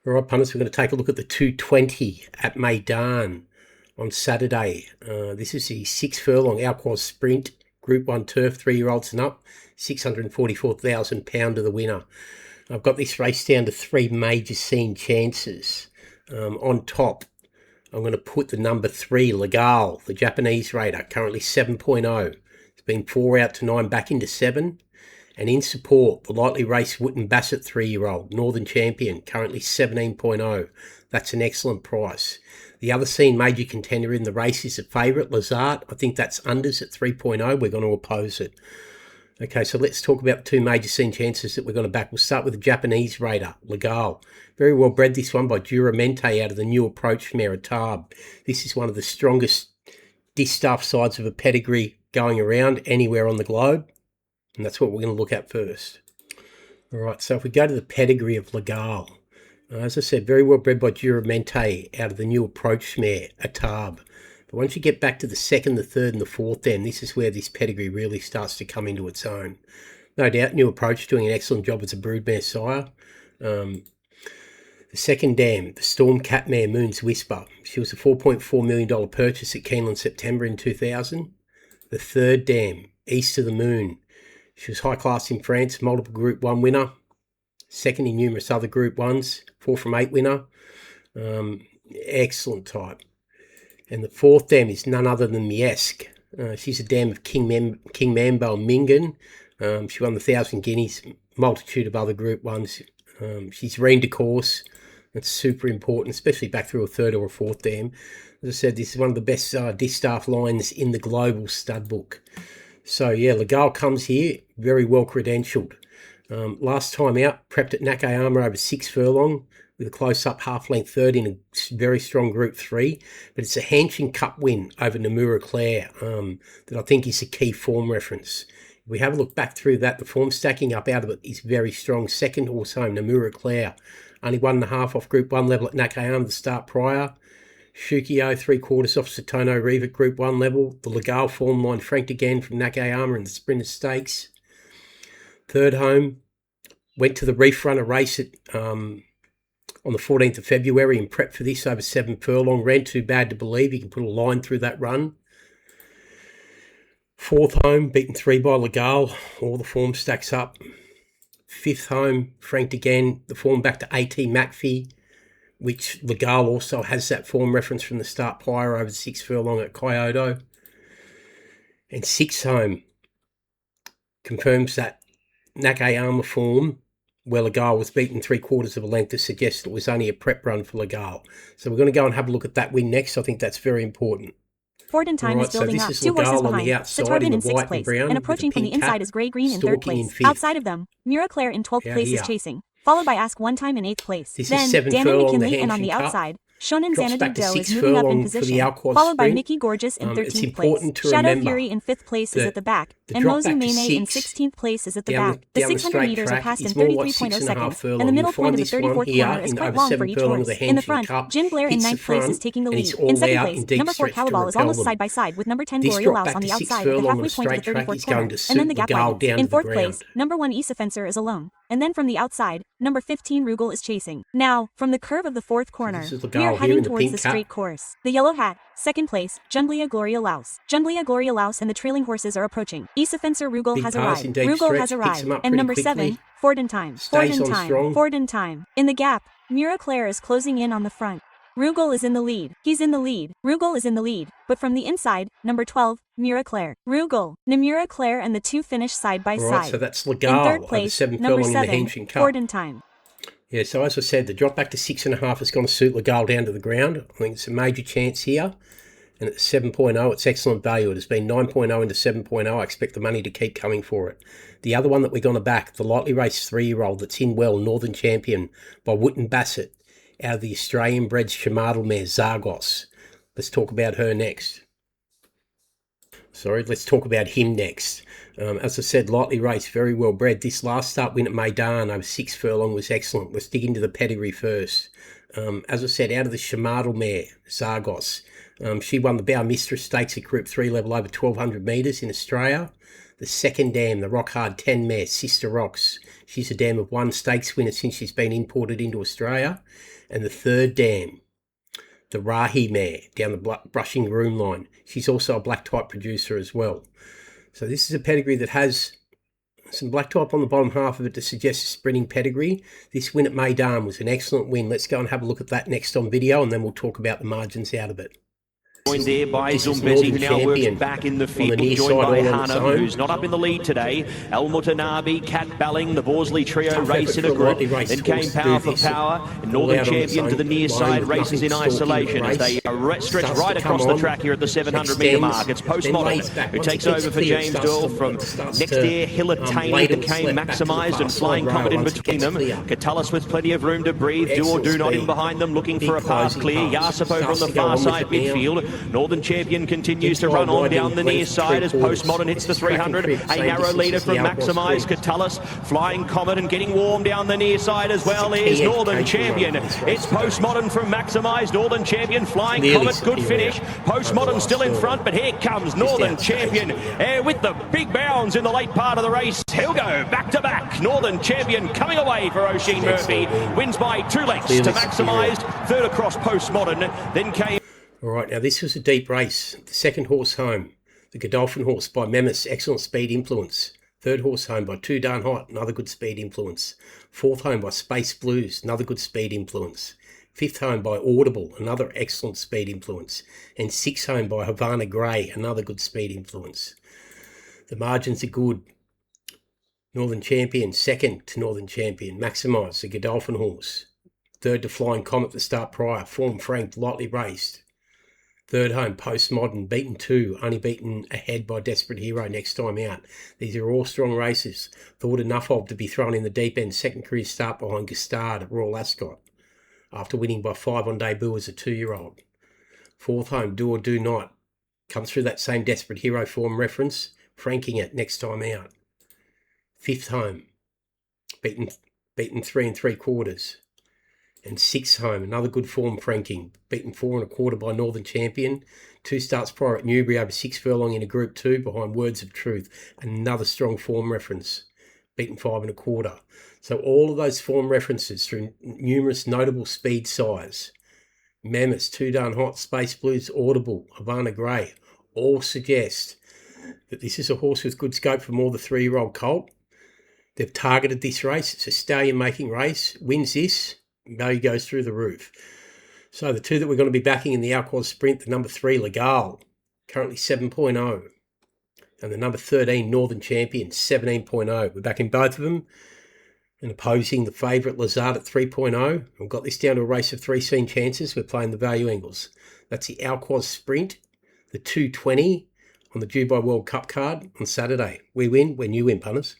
All right, punters, we're going to take a look at the 220 at Meydan on Saturday. This is the 6 furlong Quoz Sprint, Group 1 turf, 3-year-olds and up, £644,000 to the winner. I've got this race down to 3 major scene chances. On top, I'm going to put the number 3, Lugal, the Japanese raider, currently 7.0. It's been 4 out to 9, back into 7. And in support, the lightly raced Wootton Bassett 3-year-old, Northern Champion, currently 17.0. That's an excellent price. The other seen major contender in the race is a favourite, Lazzat. I think that's unders at 3.0. We're going to oppose it. Okay, so let's talk about the 2 major scene chances that we're going to back. We'll start with the Japanese raider, Lugal. Very well bred, this one, by Duramente out of the new approach mare, Tab. This is one of the strongest distaff sides of a pedigree going around anywhere on the globe. And that's what we're going to look at first. All right, so if we go to the pedigree of Lugal, as I said, very well bred by Duramente out of the new approach mare, Tab. But once you get back to the 2nd, the 3rd and the 4th dam, this is where this pedigree really starts to come into its own. No doubt, new approach doing an excellent job as a broodmare sire. The 2nd dam, the Storm Cat mare, Moon's Whisper. She was a $4.4 million purchase at Keeneland September in 2000. The 3rd dam, East of the Moon. She was high class in France, multiple Group 1 winner, 2nd in numerous other Group 1s, 4 from 8 winner. Excellent type. And the 4th dam is none other than Miesk. She's a dam of King Mambo Mingan. She won the 1,000 Guineas, multitude of other Group 1s. She's reigned a course. That's super important, especially back through a 3rd or a 4th dam. As I said, this is one of the best distaff lines in the global stud book. So, yeah, Lugal comes here, very well credentialed. Last time out, prepped at Nakayama over 6 furlong with a close-up half-length 3rd in a very strong Group 3. But it's a Hanshin Cup win over Namura Clare that I think is a key form reference. If we have a look back through that, the form stacking up out of it is very strong. 2nd horse home, Namura Clare, only 1.5 off Group 1 level at Nakayama the start prior. Shukio, 3/4 off Satono Reeve at Group 1 level. The Lugal form line franked again from Nakayama in the Sprinter Stakes. 3rd home, went to the Reef Runner race at, on the 14th of February and prepped for this over 7 furlong. Ran too bad to believe. You can put a line through that run. 4th home, beaten 3 by Lugal. All the form stacks up. 5th home, franked again. The form back to AT McPhee, which Lugal also has that form reference from the start prior over 6 furlong at Kyoto. And 6th home confirms that Nakayama form where Lugal was beaten 3/4 of a length to suggest it was only a prep run for Lugal. So we're going to go and have a look at that win next. I think that's very important. Ford and Time is building up. 2 horses behind. Satarbin in 6th place, and approaching from the inside is Grey-Green in 3rd place. Outside of them, Mira Claire in 12th place is chasing, followed by Ask One Time in 8th place. Then, Danny McKinley, and on the outside, Shonen Xanadu Doe is moving up in position, followed by Mickey Gorgeous in 13th place. Shadow Fury in 5th place is at the back, and Mozu Mene in 16th place is at the back. The 600 meters are passed in 33.0 seconds, and the middle point of the 34th corner is quite long for each horse. In the front, Jim Blair in 9th place is taking the lead. In 2nd place, number 4 Calabal is almost side by side with number 10 Gloria Louse on the outside at the halfway point of the 34th corner, and then the gap widens. In 4th place, number 1 Issa Fencer is alone, and then from the outside, number 15 Rugal is chasing. Now, from the curve of the 4th corner, we are heading towards the straight course. The yellow hat, 2nd place, Junblia Gloria Louse. Junblia Gloria Louse and the trailing horses are approaching. Issa Fencer Rugal has arrived. Rugal has arrived. And number 7, Ford and Time. Ford and Time. Ford and Time. In the gap, Mira Claire is closing in on the front. Rugal is in the lead. He's in the lead. Rugal is in the lead. But from the inside, number 12, Mira Claire. Rugal, Namura Claire and the 2 finish side by side. Right, so that's Lugal. In 3rd place, number 7, Ford and Time. Yeah, so as I said, the drop back to 6.5 is going to suit Lugal down to the ground. I think it's a major chance here. And at 7.0, it's excellent value. It has been 9.0 into 7.0. I expect the money to keep coming for it. The other one that we're going to back, the lightly raced 3-year-old that's in well, Northern Champion by Wootton Bassett out of the Australian bred Shamadal mare, Zagos. Let's talk about her next. Let's talk about him next. As I said, lightly raced, very well bred. This last start win at Meydan over 6 furlong was excellent. Let's dig into the pedigree first. As I said, out of the Shamadal mare, Zagos. She won the Bow Mistress Stakes at Group 3 level over 1,200 metres in Australia. The second dam, the Rock Hard 10 mare, Sister Rocks. She's a dam of 1 stakes winner since she's been imported into Australia. And the third dam, the Rahi mare, down the Brushing Groom line. She's also a black type producer as well. So this is a pedigree that has some black type on the bottom half of it to suggest a sprinting pedigree. This win at Meydan was an excellent win. Let's go and have a look at that next on video, and then we'll talk about the margins out of it. Joined there by Zumbezi, who now works back in the field, joined by Hanum, who's not up in the lead today. El Mutanabi, Cat Balling, the Borsley trio race in a group. Then came Power for Power, and Northern Champion to the near side, races in isolation as they stretch right across the track here at the 700-metre mark. It's Postmodern, who takes over for James Doyle from next there. Hillatani became maximised and Flying Comet in between them. Catullus with plenty of room to breathe. Do or Do Not in behind them, looking for a path clear. Yarsip over on the far side midfield. Northern Champion continues to run on down the near side as Postmodern hits the 300. A narrow leader from Maximise. Catullus, Flying Comet, and getting warm down the near side as well is Northern Champion. It's Postmodern from Maximise. Northern Champion, Flying Comet, good finish. Postmodern still in front, but here comes Northern Champion with the big bounds in the late part of the race. He'll go back to back. Northern Champion coming away for Oisin Murphy. Wins by 2 lengths to Maximised. Third across Postmodern. Then came... All right, now this was a deep race. The second horse home, the Godolphin horse by Memis, excellent speed influence. Third horse home by Too Darn Hot, another good speed influence. Fourth home by Space Blues, another good speed influence. Fifth home by Audible, another excellent speed influence. And sixth home by Havana Grey, another good speed influence. The margins are good. Northern Champion, second to Northern Champion. Maximise, the Godolphin horse. Third to Flying Comet, the start prior. Form Frank, lightly raced. Third home, Postmodern, beaten 2, only beaten ahead by Desperate Hero next time out. These are all strong races. Thought enough of to be thrown in the deep end. Second career start behind Gustard at Royal Ascot, after winning by 5 on debut as a 2-year-old. Fourth home, Do or Do Not, comes through that same Desperate Hero form reference, franking it next time out. Fifth home, beaten 3 3/4. And sixth home, another good form franking, beaten 4 1/4 by Northern Champion. 2 starts prior at Newbury over 6 furlong in a Group 2 behind Words of Truth. Another strong form reference, beaten 5 1/4. So all of those form references through numerous notable speed size, Memis, Too Darn Hot, Space Blues, Audible, Havana Grey, all suggest that this is a horse with good scope for more than 3-year-old colt. They've targeted this race. It's a stallion-making race. Wins this, value goes through the roof. So the 2 that we're going to be backing in the Quoz Sprint, the number 3, Lugal, currently 7.0. And the number 13, Northern Champion, 17.0. We're backing both of them and opposing the favourite Lazzat at 3.0. We've got this down to a race of 3 scene chances. We're playing the value angles. That's the Quoz Sprint, the 220 on the Dubai World Cup card on Saturday. We win when you win, punters.